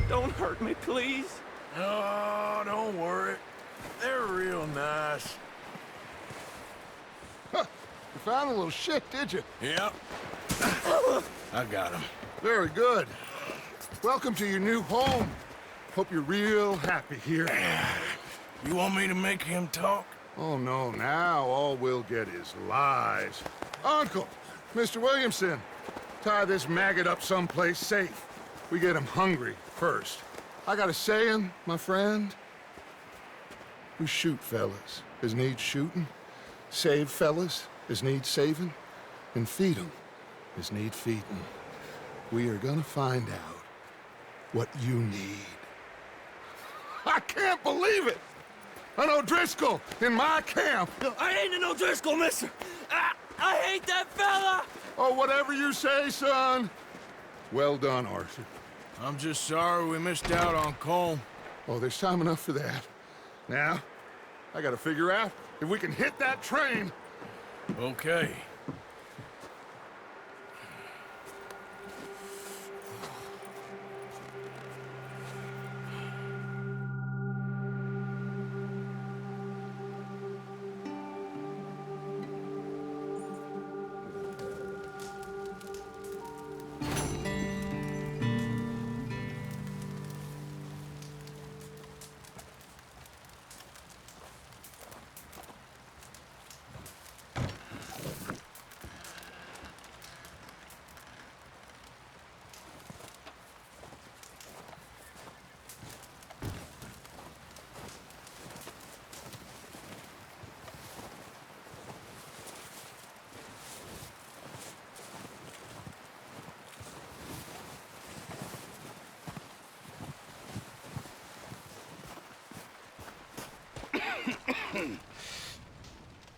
Don't hurt me, please. Oh, don't worry. They're real nice. Huh. You found a little shit, did you? Yep. I got him. Very good. Welcome to your new home. Hope you're real happy here. You want me to make him talk? Oh, no, now all we'll get is lies. Uncle, Mr. Williamson, tie this maggot up someplace safe. We get him hungry first. I got a saying, my friend. We shoot fellas as need shooting, save fellas as need saving, and feed 'em as need feeding. We are gonna find out what you need. I can't believe it! An O'Driscoll in my camp! No, I ain't an O'Driscoll, mister! I hate that fella! Oh, whatever you say, son. Well done, Arthur. I'm just sorry we missed out on Colm. Oh, there's time enough for that. Now, I gotta figure out if we can hit that train. Okay.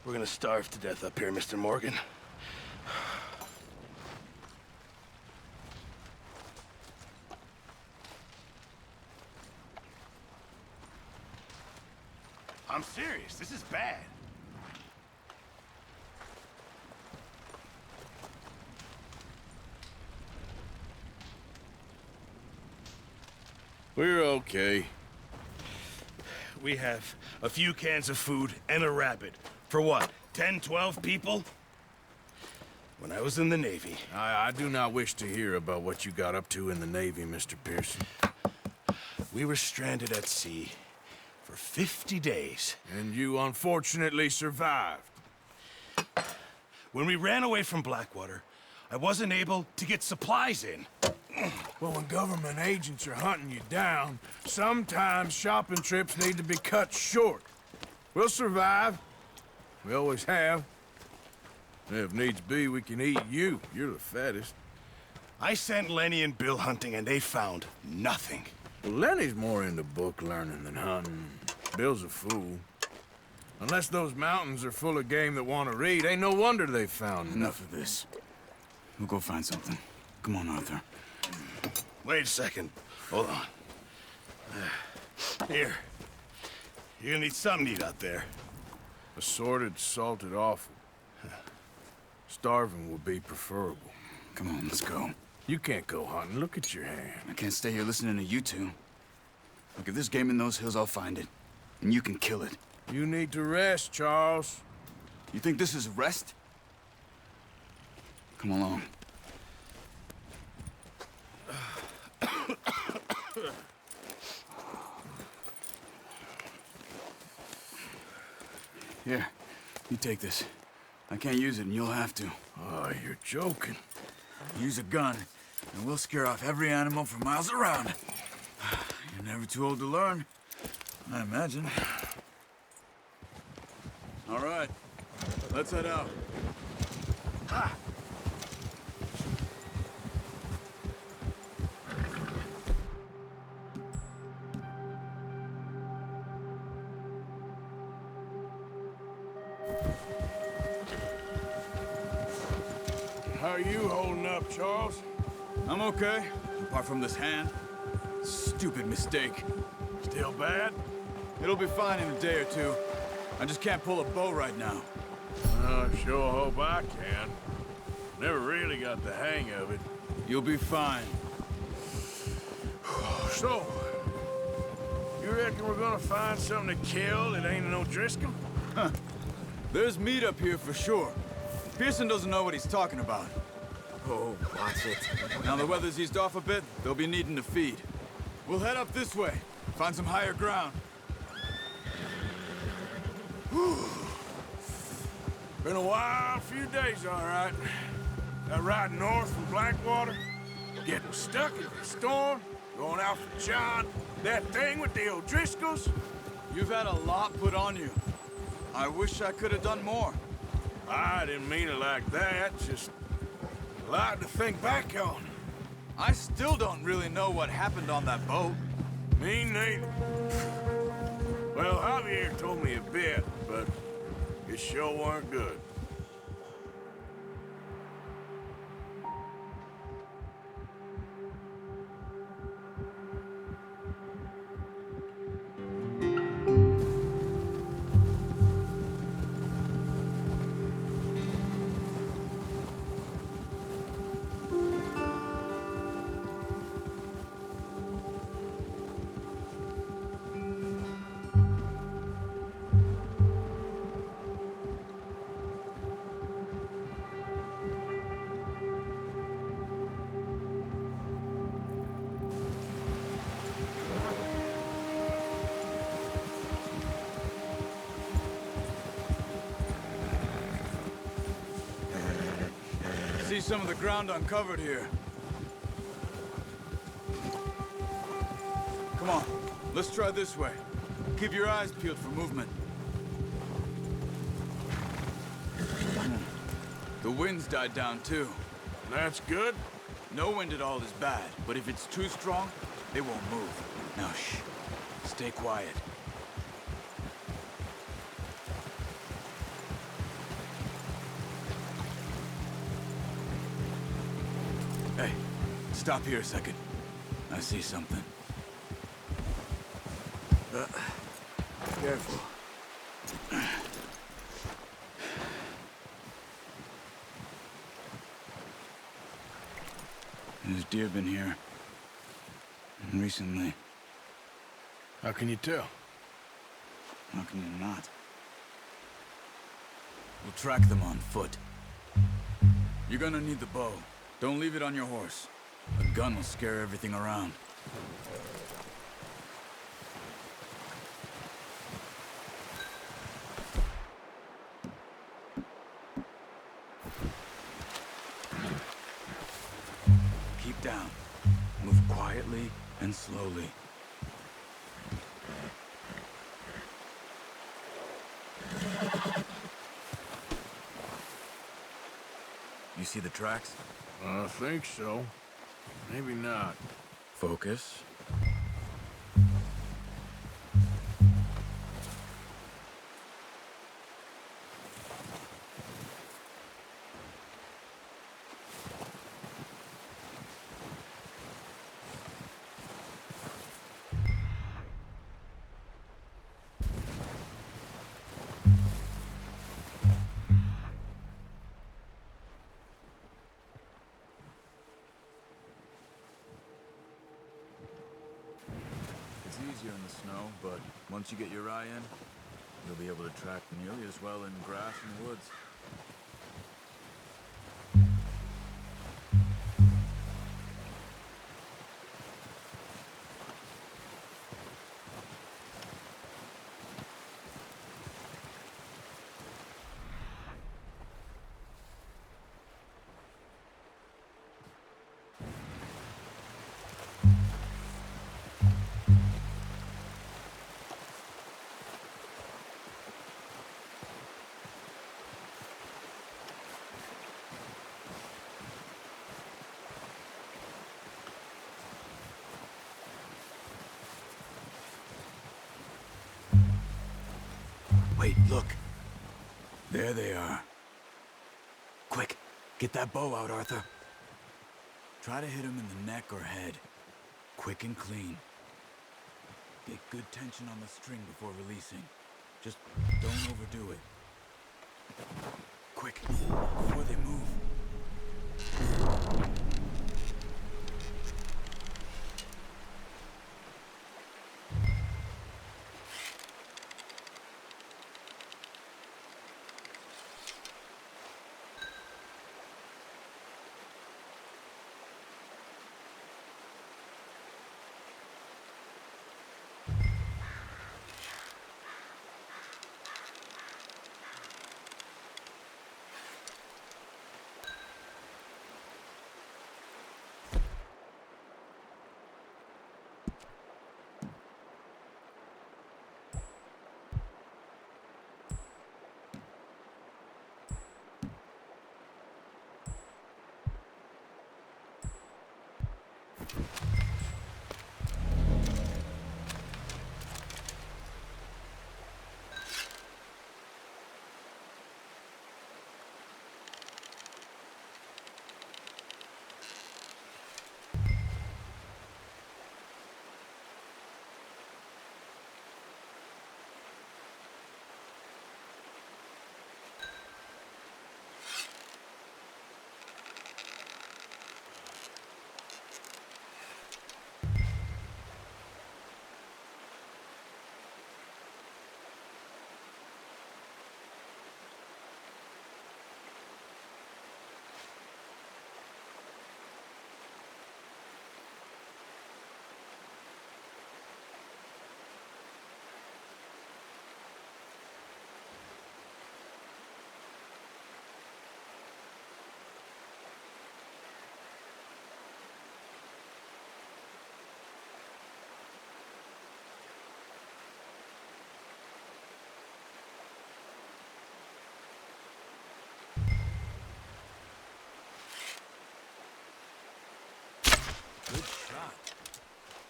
We're gonna starve to death up here, Mr. Morgan. I'm serious. This is bad. We're okay. We have a few cans of food and a rabbit. For what, 10, 12 people? When I was in the Navy... I do not wish to hear about what you got up to in the Navy, Mr. Pearson. We were stranded at sea for 50 days. And you unfortunately survived. When we ran away from Blackwater, I wasn't able to get supplies in. Well, when government agents are hunting you down, sometimes shopping trips need to be cut short. We'll survive. We always have. And if needs be, we can eat you. You're the fattest. I sent Lenny and Bill hunting, and they found nothing. Well, Lenny's more into book learning than hunting. Bill's a fool. Unless those mountains are full of game that want to read, ain't no wonder they found Enough of this. We'll go find something. Come on, Arthur. Wait a second. Hold on. Here. You're gonna need something to eat out there. Assorted, salted offal. Starving would be preferable. Come on, let's go. You can't go hunting. Look at your hand. I can't stay here listening to you two. Look, if there's game in those hills, I'll find it. And you can kill it. You need to rest, Charles. You think this is rest? Come along. Here, you take this. I can't use it, and you'll have to. Oh, you're joking. Use a gun, and we'll scare off every animal for miles around. You're never too old to learn, I imagine. All right, let's head out. Ha! How are you holding up, Charles? I'm okay, apart from this hand. Stupid mistake. Still bad? It'll be fine in a day or two. I just can't pull a bow right now. I sure hope I can. Never really got the hang of it. You'll be fine. So, you reckon we're gonna find something to kill that ain't an O'Driscoll? There's meat up here for sure. Pearson doesn't know what he's talking about. Oh, watch it. Now the weather's eased off a bit, they'll be needing to feed. We'll head up this way, find some higher ground. Been a wild few days, all right. That ride north from Blackwater, getting stuck in the storm, going out for John, that thing with the O'Driscolls. You've had a lot put on you. I wish I could have done more. I didn't mean it like that, just a lot to think back on. I still don't really know what happened on that boat. Me neither. Well, Javier told me a bit, but it sure weren't good. See some of the ground uncovered here. Come on, let's try this way. Keep your eyes peeled for movement. The wind's died down too. That's good. No wind at all is bad, but if it's too strong, they won't move. Now shh, stay quiet. Hey, stop here a second. I see something. Careful. There's deer been here. Recently. How can you tell? How can you not? We'll track them on foot. You're gonna need the bow. Don't leave it on your horse. A gun will scare everything around. Keep down. Move quietly and slowly. You see the tracks? I think so. Maybe not. Focus. It's easier in the snow, but once you get your eye in, you'll be able to track nearly as well in grass and woods. Wait, look. There they are. Quick, get that bow out, Arthur. Try to hit him in the neck or head. Quick and clean. Get good tension on the string before releasing. Just don't overdo it. Quick, before they move.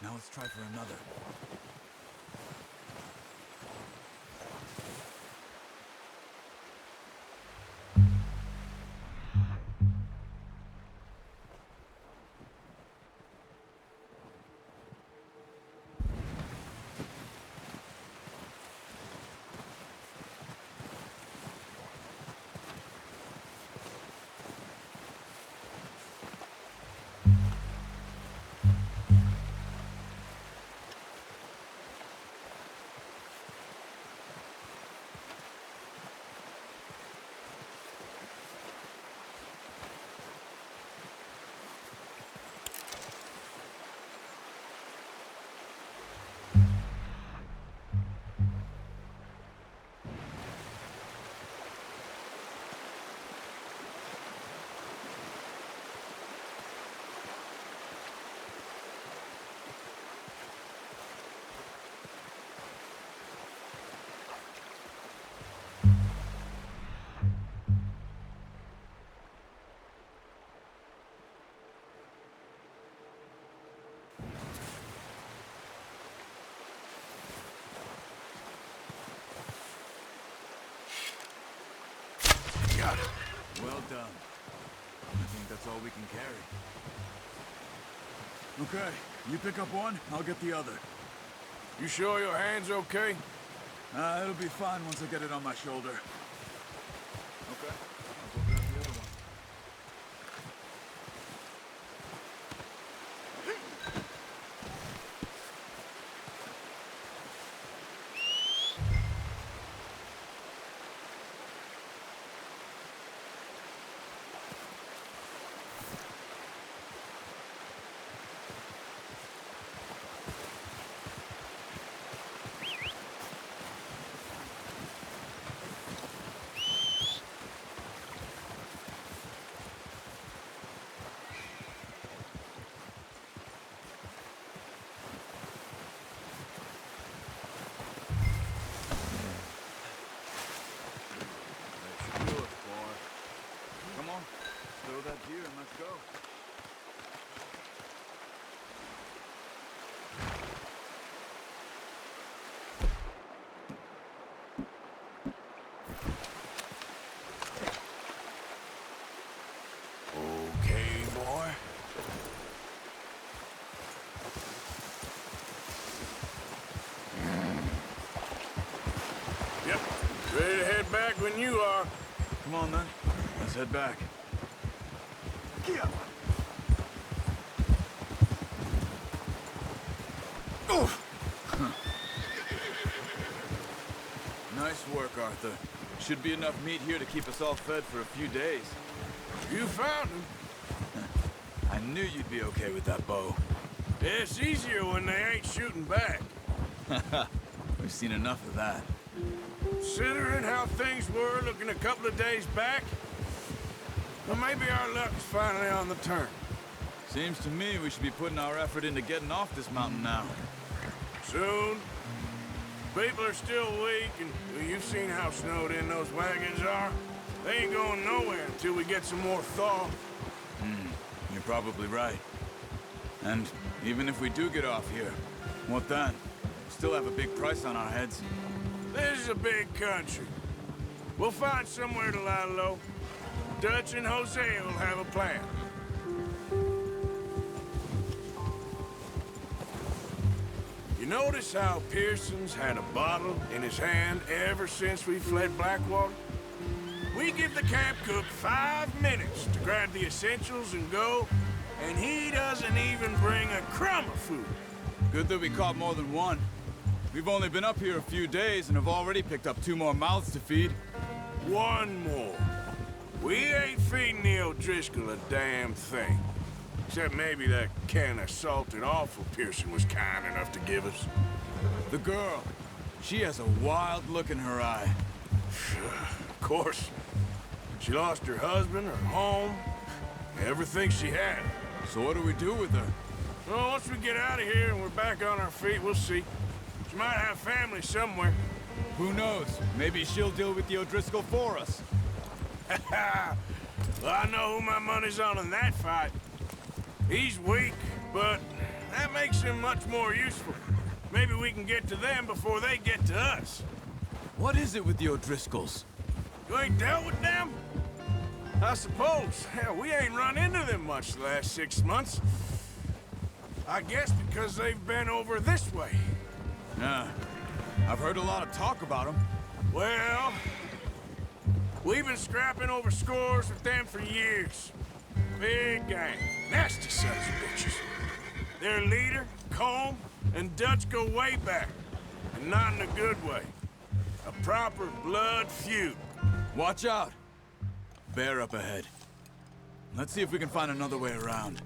Now let's try for another. Got it. Well done. I think that's all we can carry. Okay, you pick up one, I'll get the other. You sure your hand's okay? It'll be fine once I get it on my shoulder. Okay, I'll go grab the other one. Throw that deer and let's go. Okay, boy. Yep. Ready to head back when you are. Come on then, let's head back. Yeah. Nice work, Arthur. Should be enough meat here to keep us all fed for a few days. You found him. I knew you'd be okay with that bow. It's easier when they ain't shooting back. We've seen enough of that. Considering how things were looking a couple of days back, well, maybe our luck's finally on the turn. Seems to me we should be putting our effort into getting off this mountain now. Soon. People are still weak, and well, you've seen how snowed in those wagons are. They ain't going nowhere until we get some more thaw. You're probably right. And even if we do get off here, what then? We still have a big price on our heads. This is a big country. We'll find somewhere to lie low. Dutch and Hosea will have a plan. You notice how Pearson's had a bottle in his hand ever since we fled Blackwater? We give the camp cook 5 minutes to grab the essentials and go, and he doesn't even bring a crumb of food. Good that we caught more than one. We've only been up here a few days and have already picked up 2 more mouths to feed. One more. We ain't feeding the O'Driscoll a damn thing. Except maybe that can of salted offal Pearson was kind enough to give us. The girl, she has a wild look in her eye. Of course. She lost her husband, her home, everything she had. So what do we do with her? Well, once we get out of here and we're back on our feet, we'll see. She might have family somewhere. Who knows? Maybe she'll deal with the O'Driscoll for us. Well, I know who my money's on in that fight. He's weak, but That makes him much more useful. Maybe we can get to them before they get to us. What is it with the O'Driscolls? You ain't dealt with them? I suppose. Hell, we ain't run into them much the last 6 months. I guess because they've been over this way. Nah, I've heard a lot of talk about them. Well, we've been scrapping over scores with them for years. Big gang. Nasty sons of bitches. Their leader, Colm, and Dutch go way back. And not in a good way. A proper blood feud. Watch out! Bear up ahead. Let's see if we can find another way around.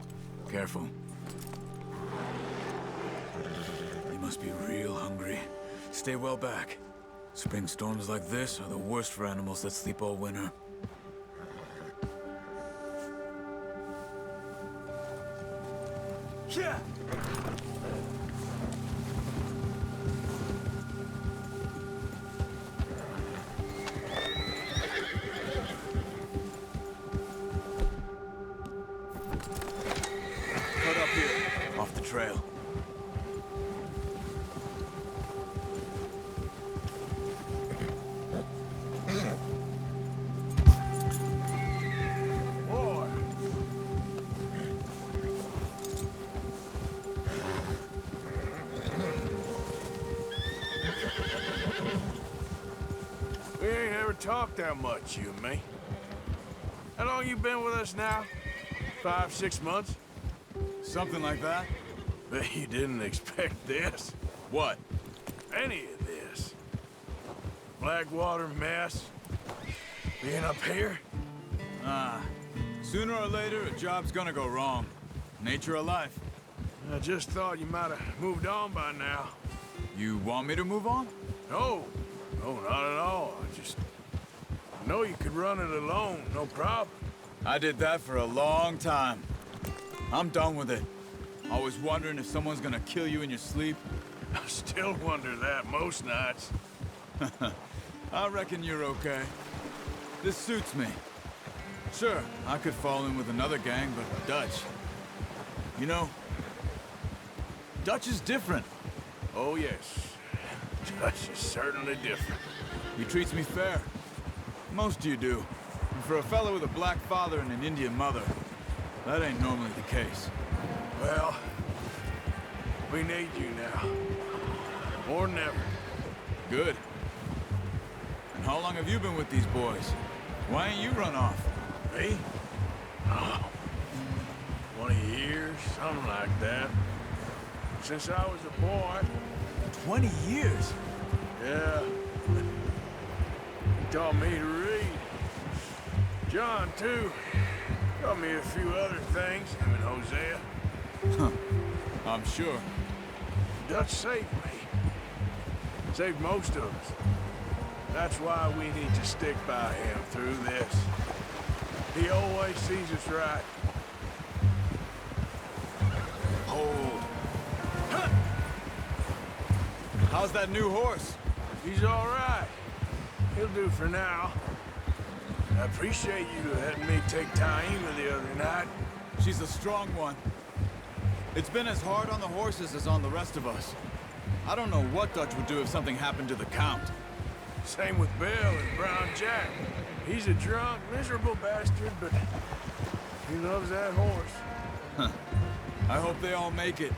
Careful. They must be real hungry. Stay well back. Spring storms like this are the worst for animals that sleep all winter. Yeah. Cut up here, off the trail. Boy. We ain't ever talked that much, you and me. How long you been with us now? 5, 6 months? Something like that? Bet you didn't expect this. What? Any of this. Blackwater mess. Being up here? Sooner or later, a job's gonna go wrong. Nature of life. I just thought you might have moved on by now. You want me to move on? No, not at all. I know you could run it alone, no problem. I did that for a long time. I'm done with it. Always wondering if someone's gonna kill you in your sleep. I still wonder that most nights. I reckon you're okay. This suits me. Sure, I could fall in with another gang, but Dutch... You know, Dutch is different. Oh, yes. Dutch is certainly different. He treats me fair. Most of you do. And for a fellow with a black father and an Indian mother, that ain't normally the case. Well, we need you now. More than ever. Good. And how long have you been with these boys? Why ain't you run off? Me? Oh, 20 years, something like that. Since I was a boy. 20 years? Yeah. He taught me to read. John, too. Taught me a few other things, him and Hosea. I'm sure. Dutch saved me. Saved most of us. That's why we need to stick by him through this. He always sees us right. Hold. How's that new horse? He's all right. He'll do for now. I appreciate you letting me take Taima the other night. She's a strong one. It's been as hard on the horses as on the rest of us. I don't know what Dutch would do if something happened to the Count. Same with Bill and Brown Jack. He's a drunk, miserable bastard, but he loves that horse. I hope they all make it.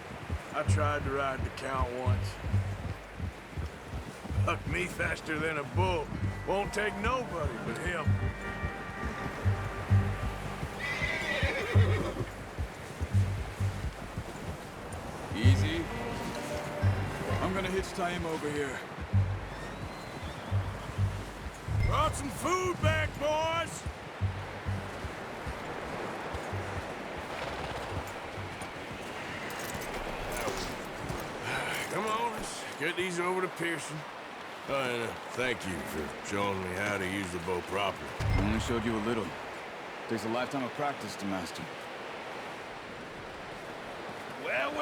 I tried to ride the Count once. Bucked me faster than a bull. Won't take nobody but him. Easy. I'm gonna hitch Taima over here. Brought some food back, boys! Come on, let's get these over to Pearson. And thank you for showing me how to use the bow properly. I only showed you a little. Takes a lifetime of practice to master. Well.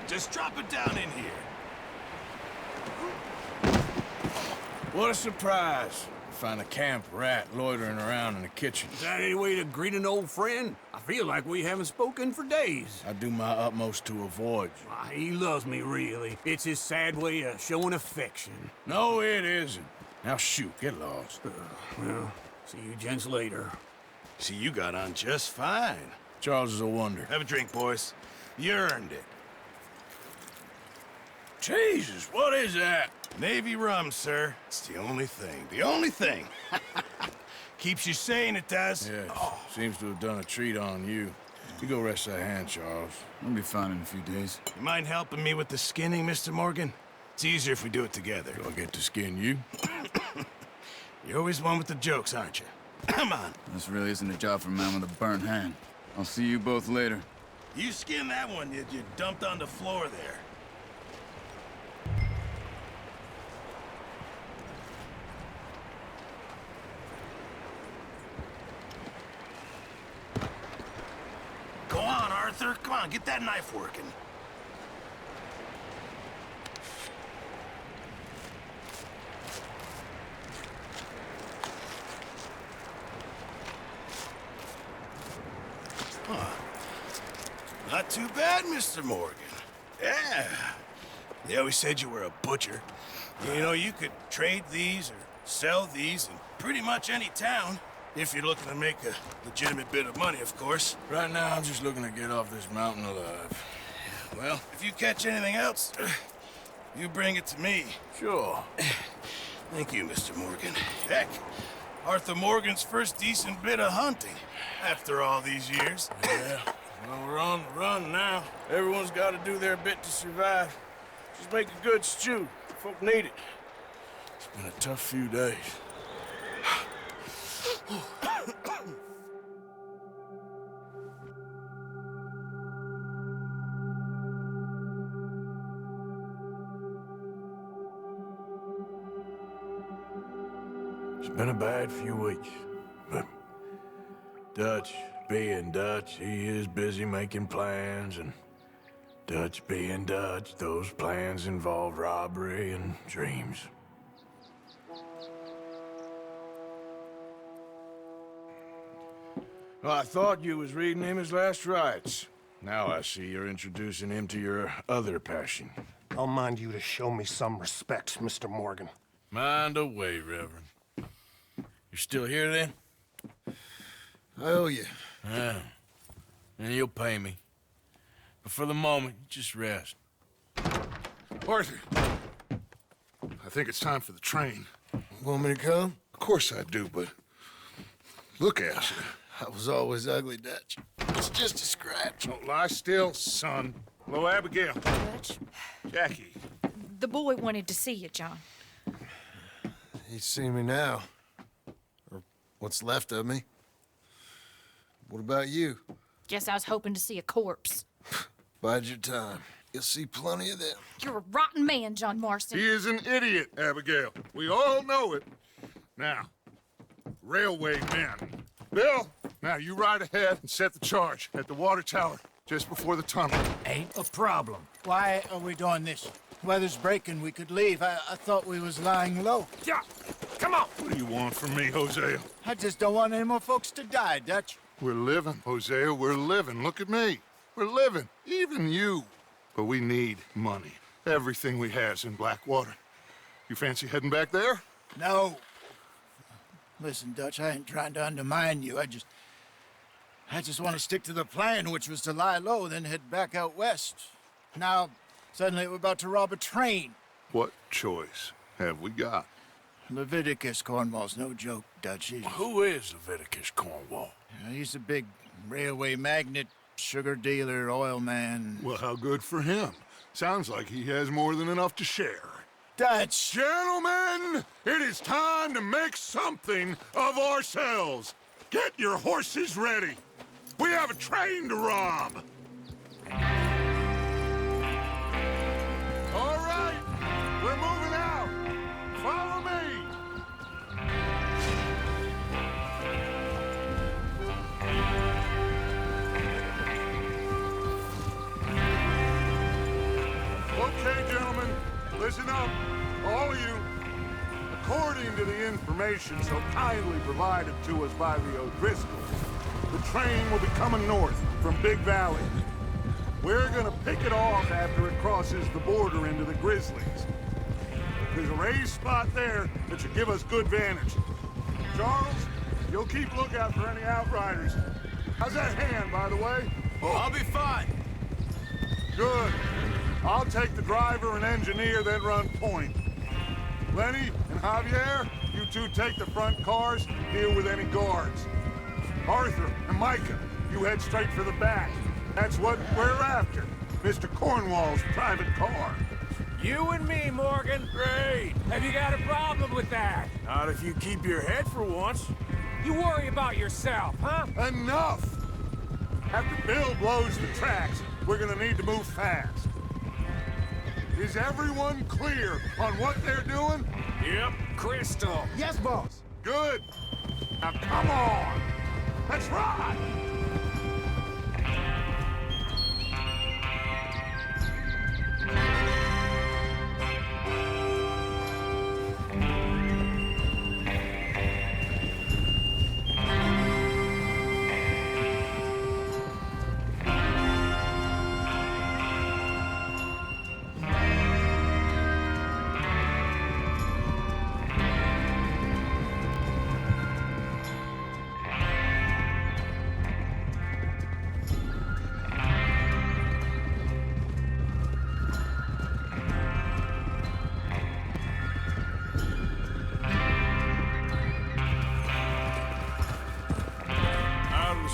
Just drop it down in here. What a surprise. find a camp rat loitering around in the kitchen. Is that any way to greet an old friend? I feel like we haven't spoken for days. I do my utmost to avoid you. Why, he loves me, really. It's his sad way of showing affection. No, it isn't. Now shoot, get lost. Well, see you gents later. See, you got on just fine. Charles is a wonder. Have a drink, boys. You earned it. Jesus, what is that? Navy rum, sir. It's the only thing. The only thing. Keeps you sane, it does. Yes, seems to have done a treat on you. You go rest that hand, Charles. I'll be fine in a few days. You mind helping me with the skinning, Mr. Morgan? It's easier if we do it together. Do I get to skin you? You're always one with the jokes, aren't you? Come on. This really isn't a job for a man with a burnt hand. I'll see you both later. You skin that one you dumped on the floor there. Go on, Arthur. Come on, get that knife working. Not too bad, Mr. Morgan. Yeah. They always said you were a butcher. You know, you could trade these or sell these in pretty much any town. If you're looking to make a legitimate bit of money, of course. Right now, I'm just looking to get off this mountain alive. Well, if you catch anything else, you bring it to me. Sure. Thank you, Mr. Morgan. Heck, Arthur Morgan's first decent bit of hunting after all these years. Yeah. Well, we're on the run now. Everyone's got to do their bit to survive. Just make a good stew. Folk need it. It's been a tough few days. It's been a bad few weeks, but Dutch being Dutch, he is busy making plans, and Dutch being Dutch, those plans involve robbery and dreams. Well, I thought you was reading him his last rites. Now I see you're introducing him to your other passion. I'll mind you to show me some respect, Mr. Morgan. Mind away, Reverend. You're still here, then? I owe you. Yeah. And you'll pay me. But for the moment, just rest. Arthur, I think it's time for the train. Want me to come? Of course I do, but look at you. I was always ugly, Dutch. It's just a scratch. Don't lie still, son. Hello, Abigail. Dutch, Jackie. the boy wanted to see you, John. He's seen me now. Or what's left of me. What about you? Guess I was hoping to see a corpse. Bide your time. You'll see plenty of them. You're a rotten man, John Marston. He is an idiot, Abigail. We all know it. Now, railway men. Bill, now you ride ahead and set the charge at the water tower just before the tunnel. Ain't a problem. Why are we doing this? Weather's breaking. We could leave. I thought we was lying low. Yeah, come on. What do you want from me, Hosea? I just don't want any more folks to die, Dutch. We're living, Hosea. We're living. Look at me. We're living. Even you. But we need money. Everything we has in Blackwater. You fancy heading back there? No. Listen, Dutch, I ain't trying to undermine you. I just want to stick to the plan, which was to lie low, then head back out west. Now, suddenly we're about to rob a train. What choice have we got? Leviticus Cornwall's no joke, Dutch. Who is Leviticus Cornwall? He's a big railway magnate, sugar dealer, oil man. Well, how good for him. Sounds like he has more than enough to share. Dutch! Gentlemen, it is time to make something of ourselves. Get your horses ready. We have a train to rob. All right, we're moving out. Follow me. Okay, gentlemen, listen up, all of you. According to the information so kindly provided to us by the O'Driscolls, the train will be coming north from Big Valley. We're gonna pick it off after it crosses the border into the Grizzlies. There's a raised spot there that should give us good vantage. Charles, you'll keep lookout for any outriders. How's that hand, by the way? Oh, I'll be fine. Good. I'll take the driver and engineer, then run point. Lenny and Javier, you two take the front cars, deal with any guards. Arthur and Micah, you head straight for the back. That's what we're after. Mr. Cornwall's private car. You and me, Morgan. Great. Have you got a problem with that? Not if you keep your head for once. You worry about yourself, huh? Enough! After Bill blows the tracks, we're gonna need to move fast. Is everyone clear on what they're doing? Yep. Crystal. Yes, boss. Good. Now come on! Let's ride!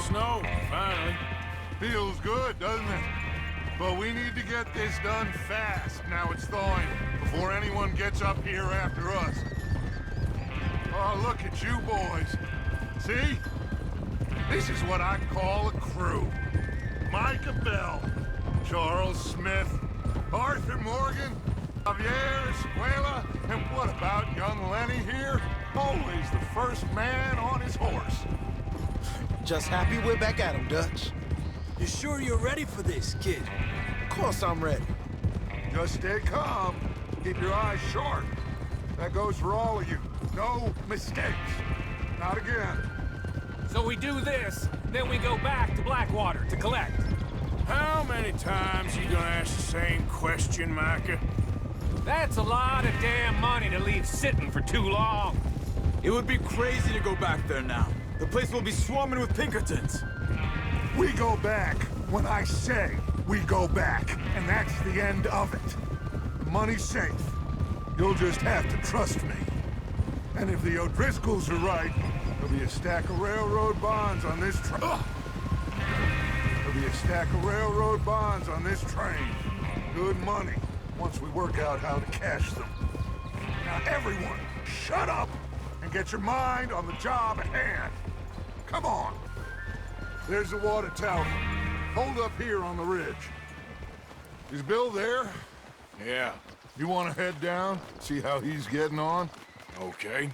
Snow, finally. Feels good, doesn't it? But we need to get this done fast, now it's thawing, before anyone gets up here after us. Oh, look at you boys. See? This is what I call a crew. Micah Bell, Charles Smith, Arthur Morgan, Javier Escuela, and what about young Lenny here? Always the first man on his horse. Just happy we're back at him, Dutch. You sure you're ready for this, kid? Of course I'm ready. Just stay calm. Keep your eyes sharp. That goes for all of you. No mistakes. Not again. So we do this, then we go back to Blackwater to collect. How many times you gonna ask the same question, Micah? That's a lot of damn money to leave sitting for too long. It would be crazy to go back there now. The place will be swarming with Pinkertons. We go back when I say we go back, and that's the end of it. The money's safe. You'll just have to trust me. And if the O'Driscolls are right, there'll be a stack of railroad bonds on this train. There'll be a stack of railroad bonds on this train. Good money, once we work out how to cash them. Now everyone, shut up and get your mind on the job at hand. Come on. There's the water tower. Hold up here on the ridge. Is Bill there? Yeah. You want to head down, see how he's getting on? Okay.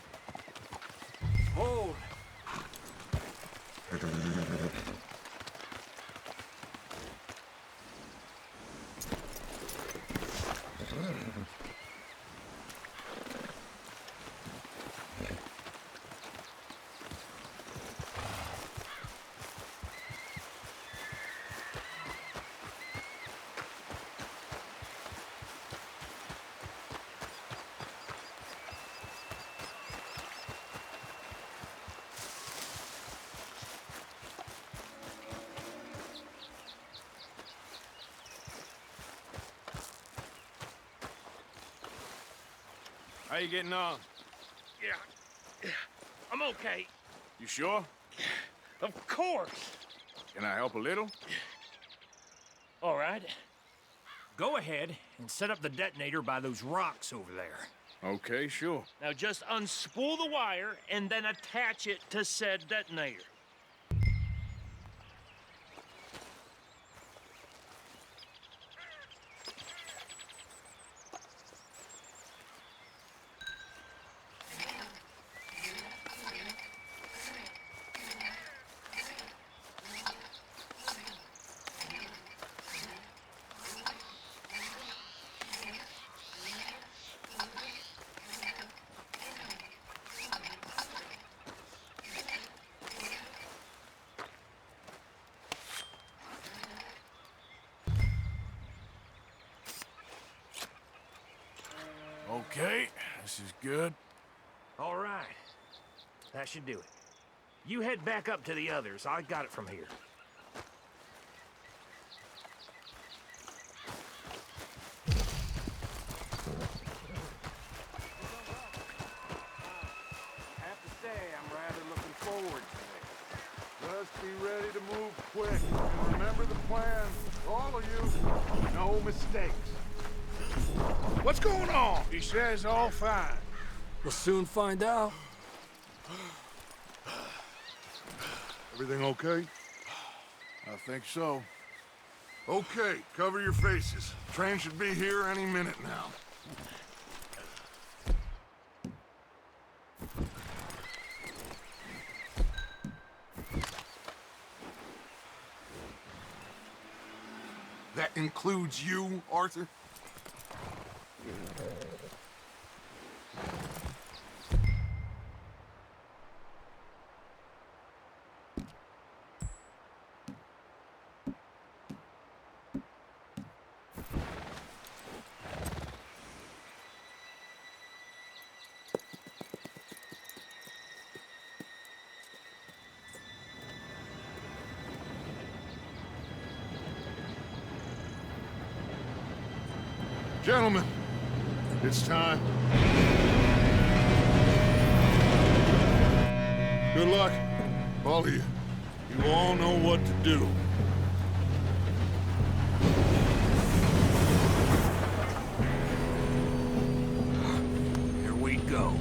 Hold. How you getting on? Yeah, I'm okay. You sure? Of course. Can I help a little? All right. Go ahead and set up the detonator by those rocks over there. Okay, sure. Now just unspool the wire and then attach it to said detonator. Okay, this is good. All right. That should do it. You head back up to the others. I got it from here. I have to say, I'm rather looking forward to it. Just be ready to move quick. And remember the plan. All of you, no mistakes. What's going on? He says all fine. We'll soon find out. Everything okay? I think so. Okay, cover your faces. Train should be here any minute now. That includes you, Arthur? Gentlemen, it's time. Good luck, all of you. You all know what to do. Here we go.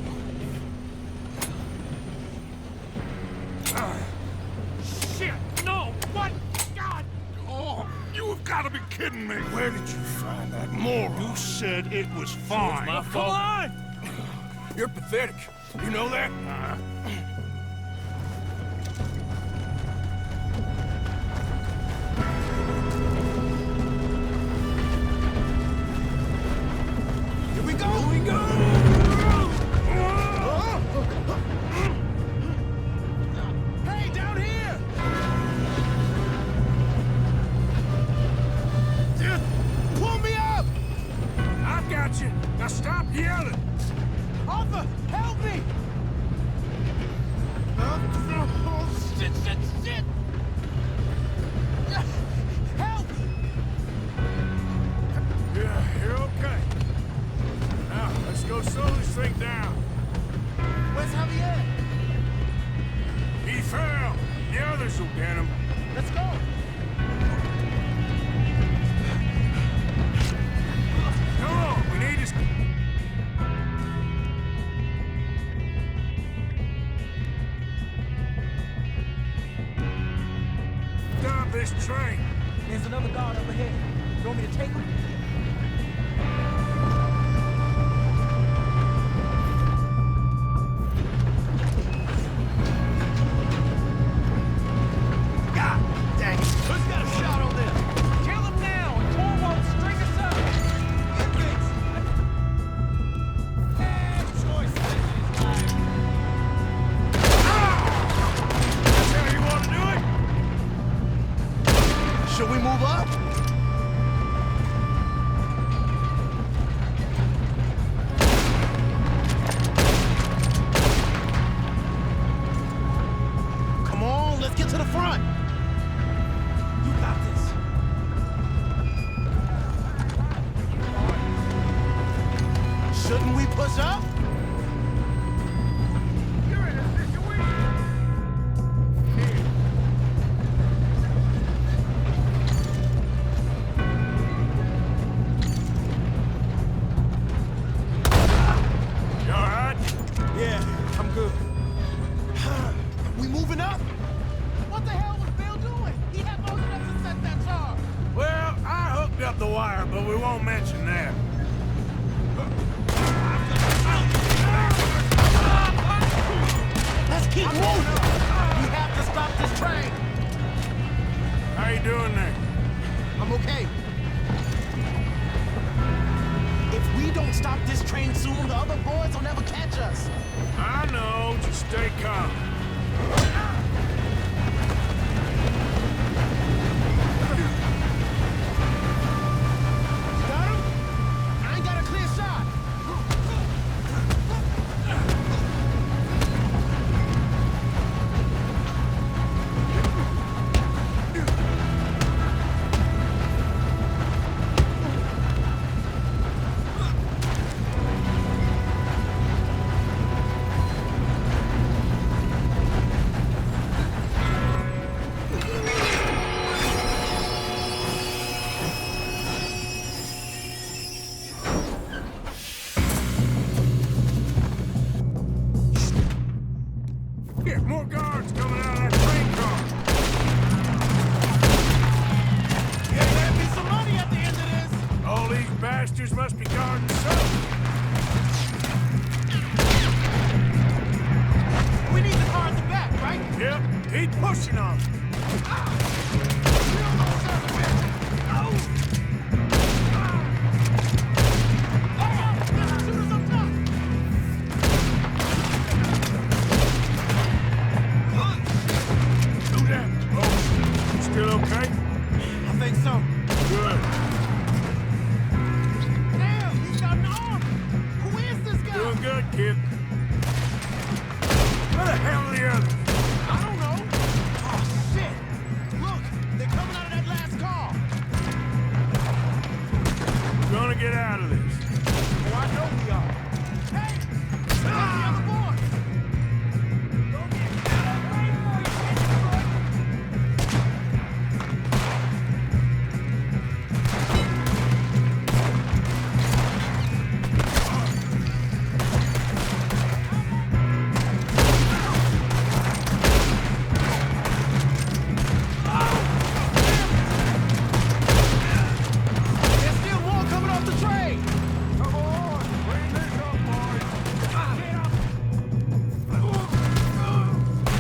Shit! No! What? God! Oh, you have got to be kidding me. Where did you find that moron? You said it was fine. My Come fault. on! You're pathetic. You know that? Here we go! Here we go! Hey, down here! Pull me up! I got you. Now stop yelling. Arthur, help me! Shit, shit, shit! Help! Yeah, you're okay. Now, let's go slow this thing down. Where's Javier? He fell. The others will get him. Let's go. Come on, we need his... Stop this train. There's another guard up ahead. You want me to take him? God dang it! Who's got a shot on them? Kill him now, and Tor won't string us up. That's how you want to do it? Should we move up? Come on, let's get to the front. You got this. Shouldn't we push up? You're in a situation. You all right? Yeah, I'm good. We moving up? What the hell was Bill doing? He had most of us to set that charge. Well, I hooked up the wire, but we won't mention that. Let's keep moving. We have to stop this train. How you doing there? I'm okay. If we don't stop this train soon, the other boys will never catch us. I know, just stay calm. You got him? I ain't got a clear shot. bastards must be guarding something. We need the car at the back, right? Yep, keep pushing on. Still okay? I think so. Good. Damn, he's got an arm. Who is this guy? Doing good, kid. Where the hell are the others? I don't know. Oh, shit. Look, they're coming out of that last car. We're gonna get out of this. Oh, I know we are. Hey! Where's the other boy? Don't get away from me, There's still more coming off the train. Come on, bring this up, boys.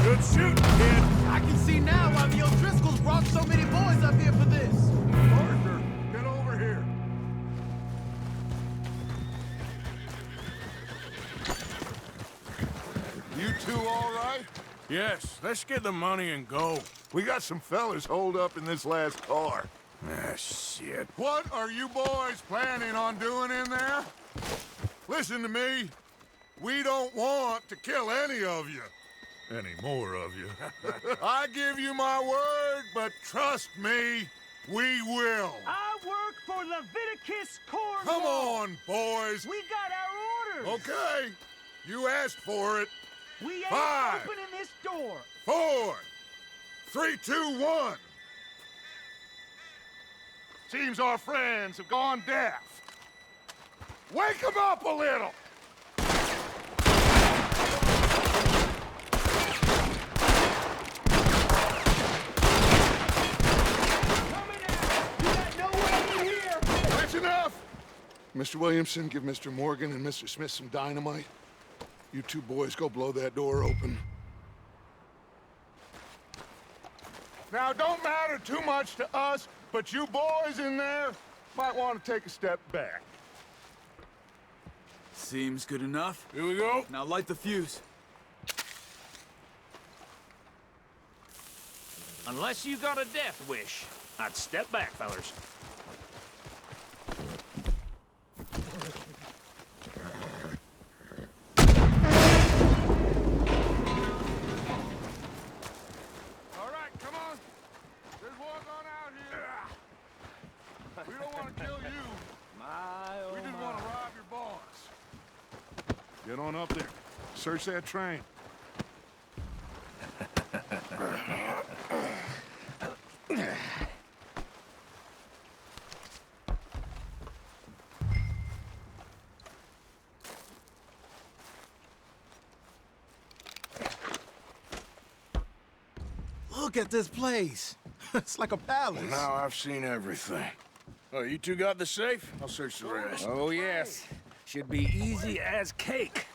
Good shooting, kid. I can see now why the O'Driscolls brought so many boys up here for this. Arthur, get over here. You two all right? Yes, let's get the money and go. We got some fellas holed up in this last car. Ah, shit. What are you boys planning on doing in there? Listen to me. We don't want to kill any of you. Any more of you. I give you my word, but trust me, we will. I work for Leviticus Corps. Come on, boys. We got our orders. Okay. You asked for it. We ain't 5, opening this door. 4, 3, 2, 1. Seems our friends have gone deaf. Wake them up a little. Coming out. You got nowhere in here. That's enough. Mr. Williamson, give Mr. Morgan and Mr. Smith some dynamite. You two boys go blow that door open. Now, don't matter too much to us, but you boys in there might want to take a step back. Seems good enough. Here we go. Now light the fuse. Unless you got a death wish, I'd step back, fellers. All right, come on. There's one gone out here. We don't want to kill you. We just want to rob your boss. Get on up there. Search that train. Look at this place. It's like a palace. Now I've seen everything. Oh, you two got the safe? I'll search the rest. Oh, yes. Should be easy as cake.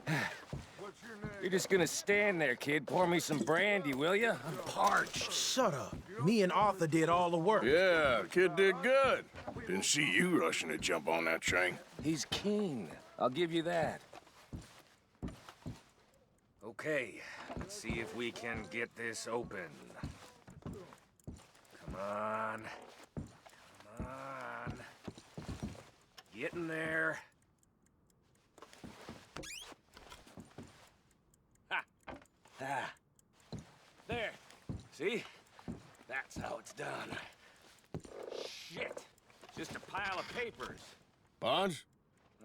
What's your name? You're just gonna stand there, kid. Pour me some brandy, will you? I'm parched. Shut up. Me and Arthur did all the work. Yeah, the kid did good. Didn't see you rushing to jump on that train. He's keen. I'll give you that. Okay, let's see if we can get this open. Come on. Come on. Get in there. Ha! Ah. There. See? That's how it's done. Shit. Just a pile of papers. Bonds?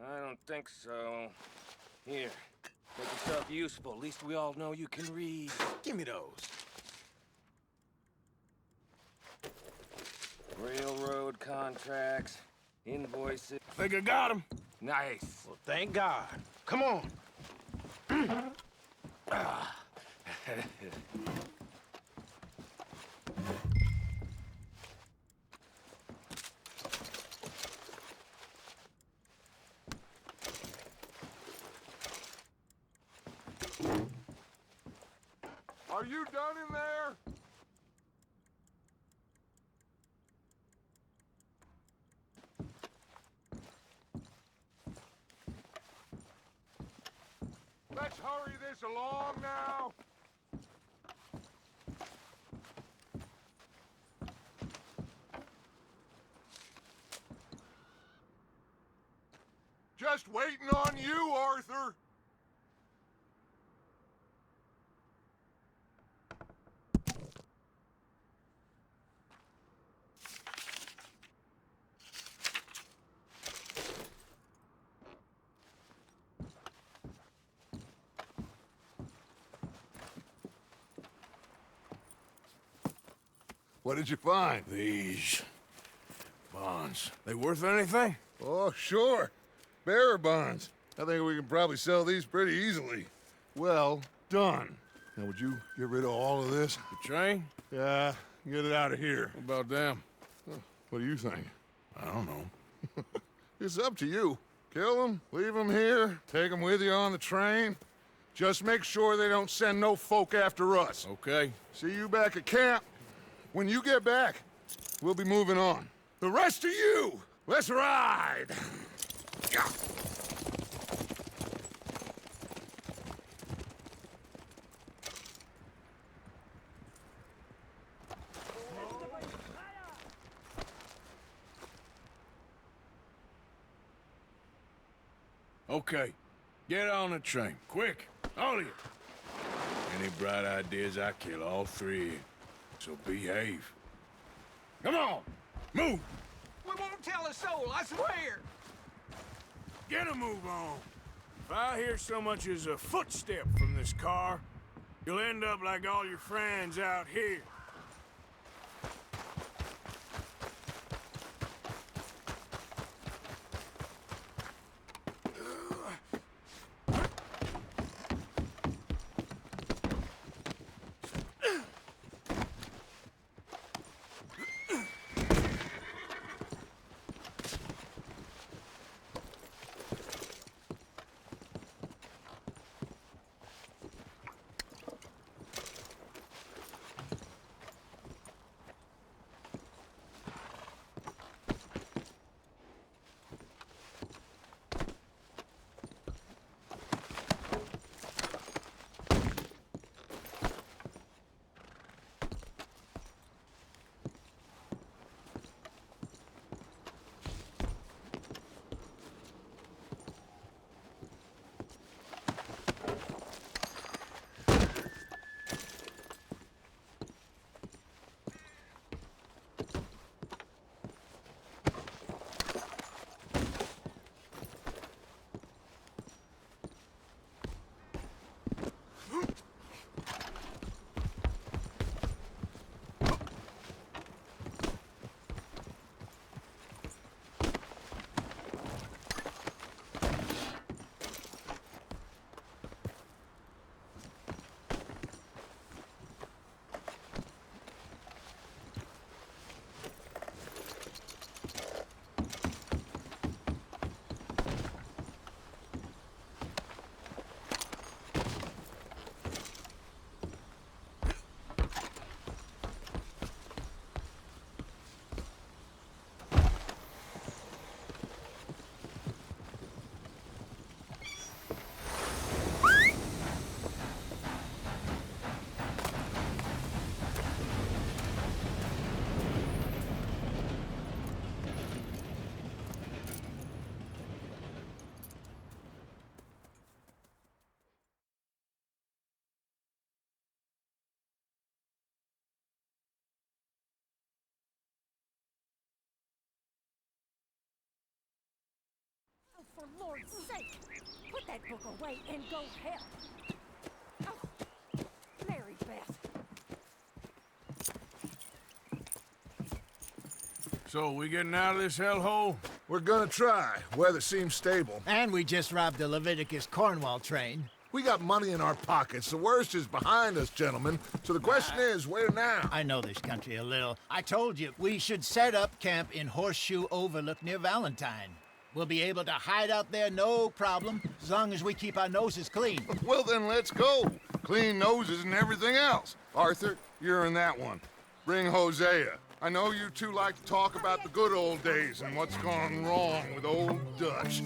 I don't think so. Here. Make yourself useful. At least we all know you can read. Give me those. Railroad contracts, invoices. Think I got him. Nice. Well, thank God. Come on. Are you done in there? Let's hurry this along now. Just waiting on you, Arthur. What did you find? These bonds. They worth anything? Oh, sure. Bearer bonds. I think we can probably sell these pretty easily. Well done. Now, would you get rid of all of this? The train? Yeah, get it out of here. What about them? What do you think? I don't know. It's up to you. Kill them, leave them here, take them with you on the train. Just make sure they don't send no folk after us. Okay. See you back at camp. When you get back, we'll be moving on. The rest of you, let's ride! Yeah. Okay. Get on the train. Quick. All of you. Any bright ideas, I kill all three of you. So behave. Come on! Move! We won't tell a soul, I swear! Get a move on. If I hear so much as a footstep from this car, you'll end up like all your friends out here. For Lord's sake, put that book away and go help. Oh, Mary Beth. So, we getting out of this hellhole? We're gonna try. Weather seems stable. And we just robbed the Leviticus Cornwall train. We got money in our pockets. The worst is behind us, gentlemen. So the question is, where now? I know this country a little. I told you, we should set up camp in Horseshoe Overlook near Valentine. We'll be able to hide out there no problem, as long as we keep our noses clean. Well, then let's go. clean noses and everything else. Arthur, you're in that one. Bring Hosea. I know you two like to talk about the good old days and what's gone wrong with old Dutch.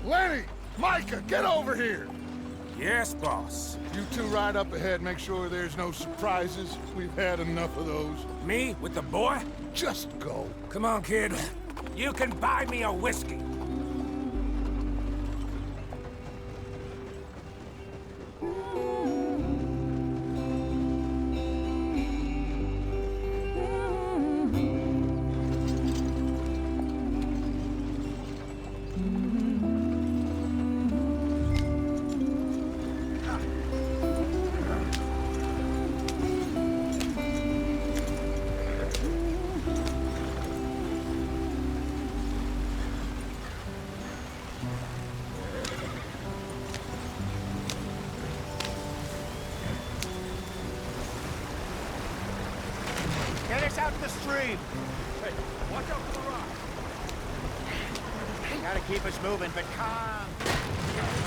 Lenny! Micah, get over here! Yes, boss. You two ride up ahead, make sure there's no surprises. We've had enough of those. Me with the boy? Just go. Come on, kid. You can buy me a whiskey. Get us out to the stream. Hey, watch out for the rock. Gotta keep us moving, but calm.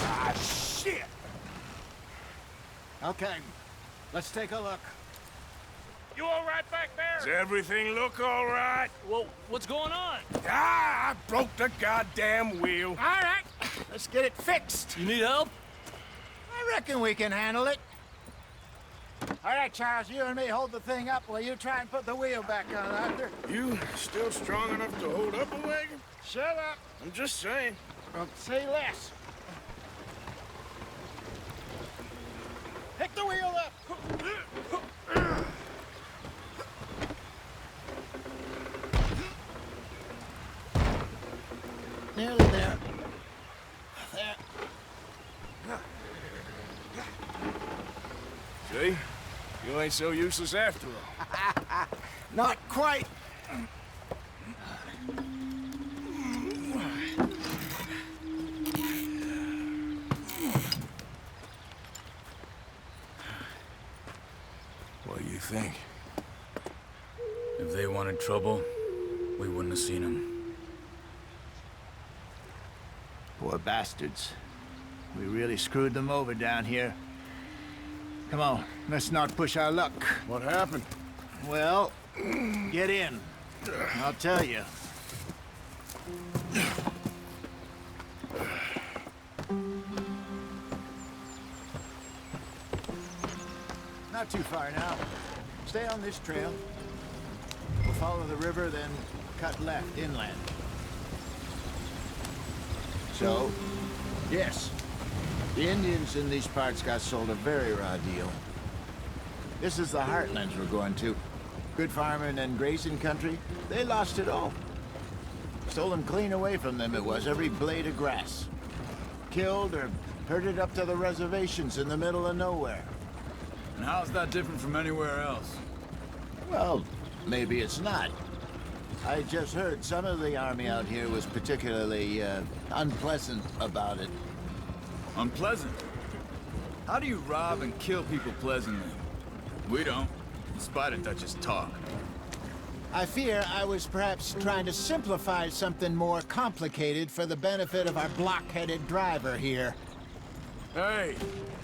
Ah, shit! Okay, let's take a look. You all right back there? Does everything look all right? Well, what's going on? Ah, I broke the goddamn wheel. All right, let's get it fixed. You need help? I reckon we can handle it. All right, Charles, you and me hold the thing up while you try and put the wheel back on, Arthur. You still strong enough to hold up a wagon? Shut up. I'm just saying. Say less. Pick the wheel up. Nearly there. There. See? You ain't so useless after all. Not quite. What do you think? If they wanted trouble, we wouldn't have seen them. Poor bastards. We really screwed them over down here. Come on, let's not push our luck. What happened? Well, get in. I'll tell you. Not too far now. Stay on this trail. We'll follow the river, then cut left inland. So, yes, the Indians in these parts got sold a very raw deal. This is the heartlands we're going to. Good farming and grazing country, they lost it all. Stolen clean away from them it was, every blade of grass. Killed or herded up to the reservations in the middle of nowhere. And how's that different from anywhere else? Well, maybe it's not. I just heard some of the army out here was particularly, unpleasant about it. Unpleasant? How do you rob and kill people pleasantly? We don't, in spite of Dutch's talk. I fear I was perhaps trying to simplify something more complicated for the benefit of our block-headed driver here. Hey,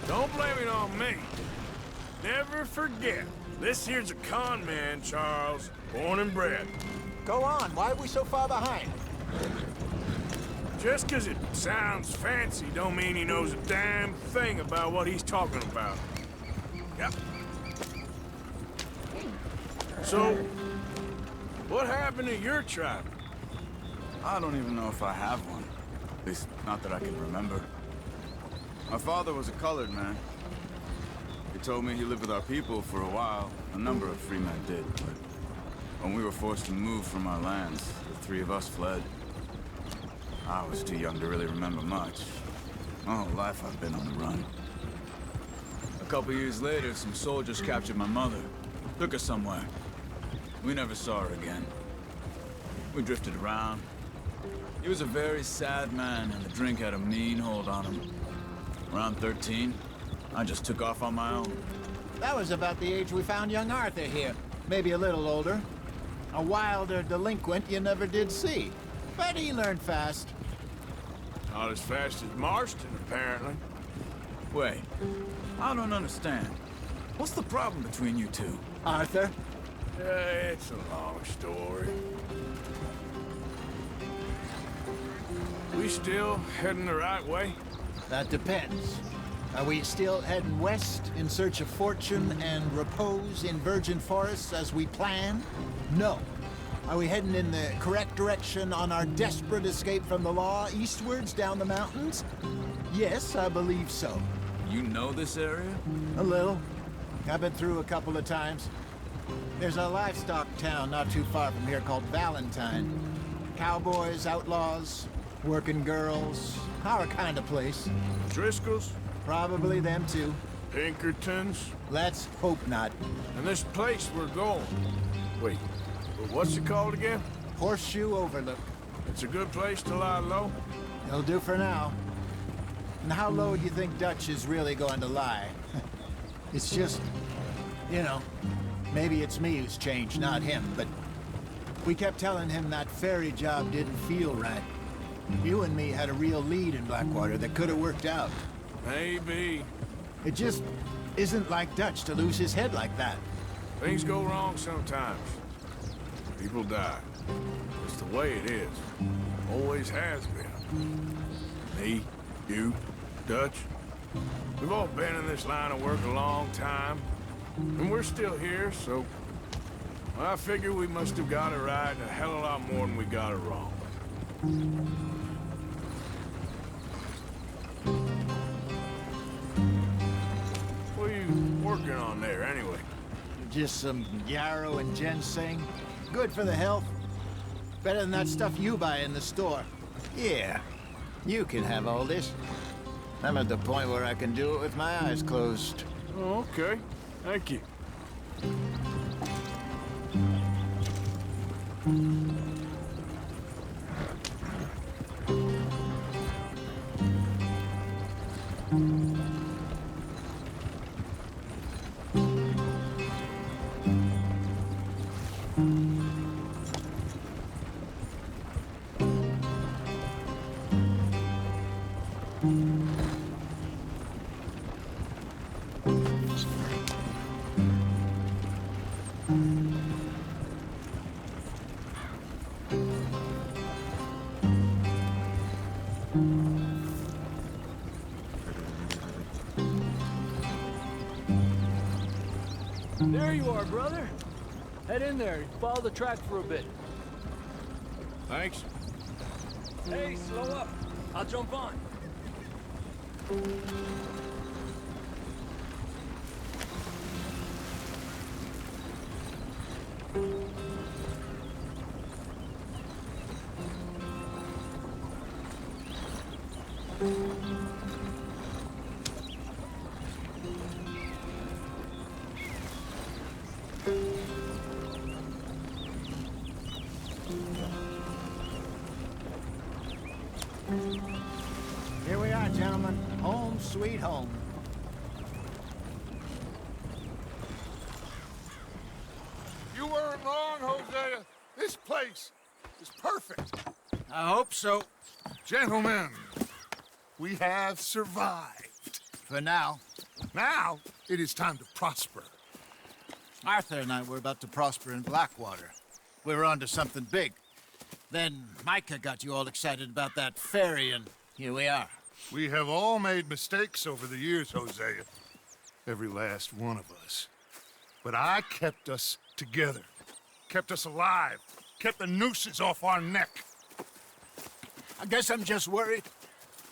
don't blame it on me. Never forget, this here's a con man, Charles. Born and bred. Go on, why are we so far behind? Just 'cause it sounds fancy don't mean he knows a damn thing about what he's talking about. Yep. So, what happened to your tribe? I don't even know if I have one. At least, not that I can remember. My father was a colored man. He told me he lived with our people for a while. A number of free men did, but when we were forced to move from our lands, the three of us fled. I was too young to really remember much. My whole life I've been on the run. A couple years later, some soldiers captured my mother. Took her somewhere. We never saw her again. We drifted around. He was a very sad man, and the drink had a mean hold on him. Around 13, I just took off on my own. That was about the age we found young Arthur here. Maybe a little older. A wilder delinquent you never did see. But he learned fast. Not as fast as Marston, apparently. Wait, I don't understand. What's the problem between you two? Arthur? It's a long story. We still heading the right way? That depends. Are we still heading west in search of fortune and repose in virgin forests as we planned? No. Are we heading in the correct direction on our desperate escape from the law eastwards down the mountains? Yes, I believe so. You know this area? A little. I've been through a couple of times. There's a livestock town not too far from here called Valentine. Cowboys, outlaws, working girls, our kind of place. Driscoll's? Probably them too. Pinkertons? Let's hope not. And this place we're going. Wait, what's it called again? Horseshoe Overlook. It's a good place to lie low? It'll do for now. And how low do you think Dutch is really going to lie? It's just, you know, maybe it's me who's changed, not him, but we kept telling him that ferry job didn't feel right. You and me had a real lead in Blackwater that could have worked out. Maybe. It just isn't like Dutch to lose his head like that. Things go wrong sometimes. People die. It's the way it is. Always has been. Me, you, Dutch. We've all been in this line of work a long time. And we're still here, so... I figure we must have got it right a hell of a lot more than we got it wrong. What are you working on there, anyway? Just some yarrow and ginseng. Good for the health. Better than that stuff you buy in the store. Yeah, you can have all this. I'm at the point where I can do it with my eyes closed. Oh, okay. Thank you. There you are, brother. Head in there and follow the track for a bit. Thanks. Hey, slow up. I'll jump on. Here we are, gentlemen. Home sweet home. You weren't wrong, Hosea. This place is perfect. I hope so. Gentlemen, we have survived. For now. Now, it is time to prosper. Arthur and I were about to prosper in Blackwater. We were onto something big. Then Micah got you all excited about that ferry, and here we are. We have all made mistakes over the years, Hosea. Every last one of us. But I kept us together. Kept us alive. Kept the nooses off our neck. I guess I'm just worried.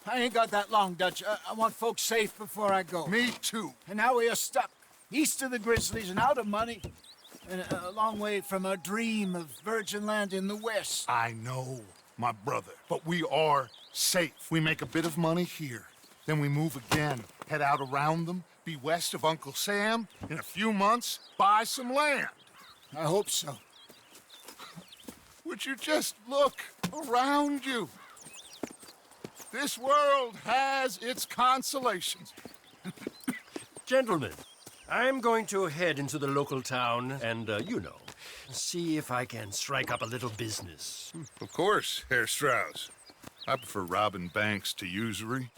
I ain't got that long, Dutch. I want folks safe before I go. Me too. And now we are stuck, east of the Grizzlies and out of money, and a long way from our dream of virgin land in the west. I know, my brother, but we are safe. We make a bit of money here, then we move again, head out around them, be west of Uncle Sam, in a few months, buy some land. I hope so. Would you just look around you? This world has its consolations. Gentlemen, I'm going to head into the local town and, see if I can strike up a little business. Of course, Herr Strauss. I prefer robbing banks to usury.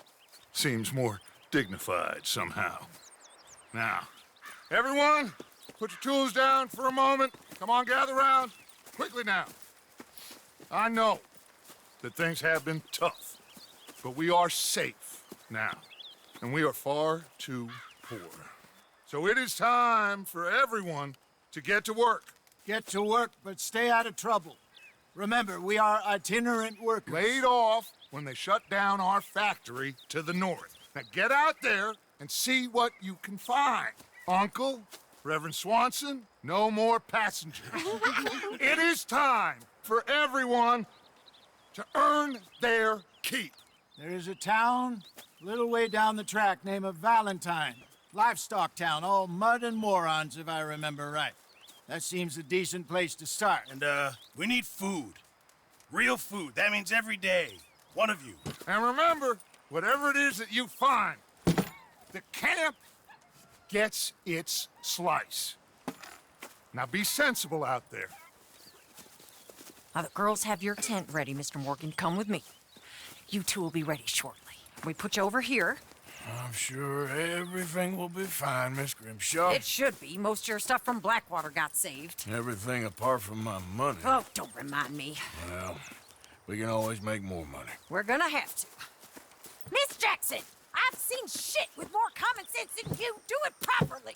Seems more dignified somehow. Now, everyone, put your tools down for a moment. Come on, gather round. Quickly now. I know that things have been tough, but we are safe now, and we are far too poor. So it is time for everyone to get to work. Get to work, but stay out of trouble. Remember, we are itinerant workers. Laid off when they shut down our factory to the north. Now get out there and see what you can find. Uncle, Reverend Swanson, no more passengers. It is time for everyone to earn their keep. There is a town a little way down the track named Valentine. Livestock town, all mud and morons, if I remember right. That seems a decent place to start. And, we need food. Real food. That means every day. One of you. And remember, whatever it is that you find, the camp gets its slice. Now be sensible out there. Now, the girls have your tent ready, Mr. Morgan. Come with me. You two will be ready shortly. We put you over here. I'm sure everything will be fine, Miss Grimshaw. It should be. Most of your stuff from Blackwater got saved. Everything apart from my money. Oh, don't remind me. Well, we can always make more money. We're gonna have to. Miss Jackson, I've seen shit with more common sense than you. Do it properly.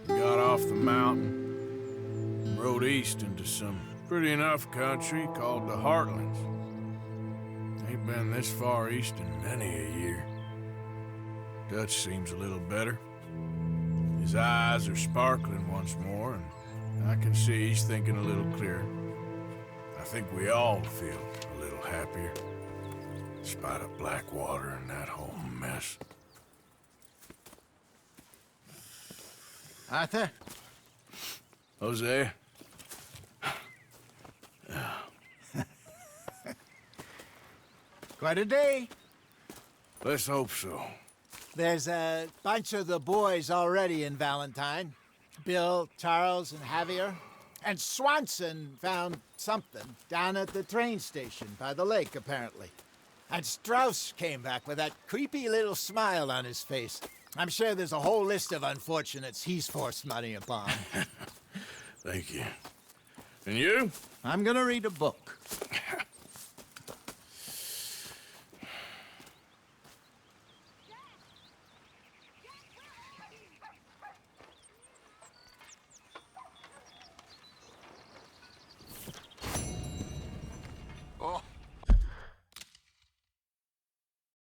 Got off the mountain, rode east into some pretty enough country called the Heartlands. Ain't been this far east in many a year. Dutch seems a little better. His eyes are sparkling once more, and I can see he's thinking a little clearer. I think we all feel a little happier, in spite of Blackwater and that whole mess. Arthur? Hosea? Quite a day. Let's hope so. There's a bunch of the boys already in Valentine. Bill, Charles, and Javier. And Swanson found something down at the train station by the lake, apparently. And Strauss came back with that creepy little smile on his face. I'm sure there's a whole list of unfortunates he's forced money upon. Thank you. And you? I'm gonna read a book.